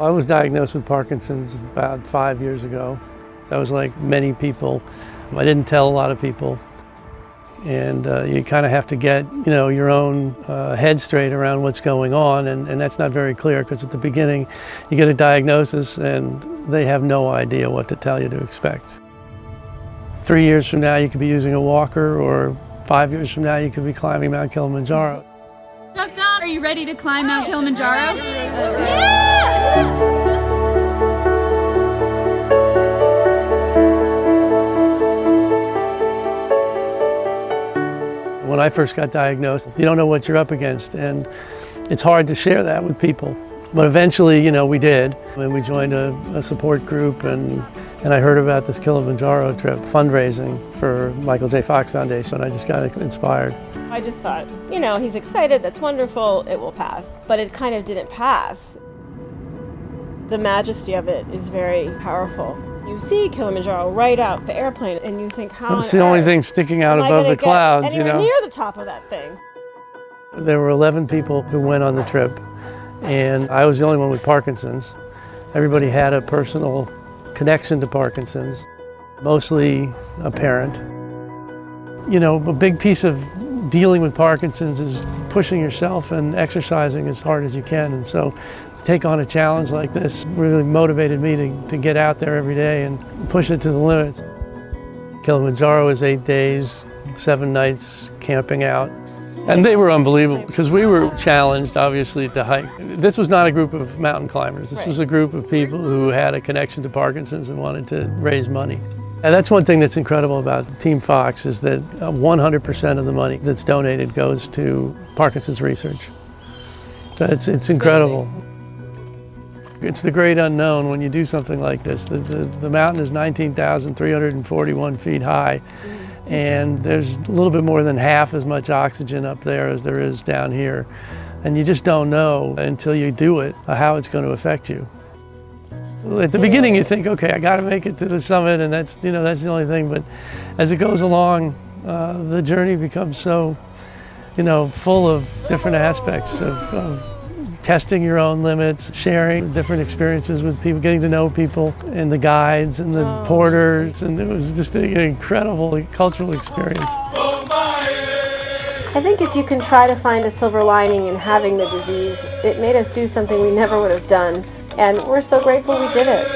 I was diagnosed with Parkinson's about 5 years ago. I was like many people. I didn't tell a lot of people. And you kind of have to get, your own head straight around what's going on, and that's not very clear because at the beginning you get a diagnosis and they have no idea what to tell you to expect. 3 years from now you could be using a walker, or 5 years from now you could be climbing Mount Kilimanjaro. Chuck, Dawn, are you ready to climb Mount Kilimanjaro? When I first got diagnosed, you don't know what you're up against, and it's hard to share that with people. But eventually, we did, and we joined a support group, and I heard about this Kilimanjaro trip, fundraising for Michael J. Fox Foundation. I just got inspired. I just thought, he's excited, that's wonderful, it will pass. But it kind of didn't pass. The majesty of it is very powerful. You see Kilimanjaro right out the airplane, and you think, how It's the only thing sticking out above the clouds, anywhere near the top of that thing. There were 11 people who went on the trip, and I was the only one with Parkinson's. Everybody had a personal connection to Parkinson's, mostly a parent. A big piece of dealing with Parkinson's is pushing yourself and exercising as hard as you can, and so to take on a challenge like this really motivated me to get out there every day and push it to the limits. Kilimanjaro is 8 days, 7 nights camping out. And they were unbelievable because we were challenged, obviously, to hike. This was not a group of mountain climbers. This was a group of people who had a connection to Parkinson's and wanted to raise money. And that's one thing that's incredible about Team Fox, is that 100% of the money that's donated goes to Parkinson's research. So it's incredible. It's the great unknown when you do something like this. The mountain is 19,341 feet high. And there's a little bit more than half as much oxygen up there as there is down here. And you just don't know until you do it how it's going to affect you. At the beginning you think, okay, I got to make it to the summit, and that's the only thing. But as it goes along, the journey becomes so, full of different aspects of testing your own limits, sharing different experiences with people, getting to know people, and the guides and the porters, and it was just an incredible cultural experience. I think if you can try to find a silver lining in having the disease, it made us do something we never would have done, and we're so grateful we did it.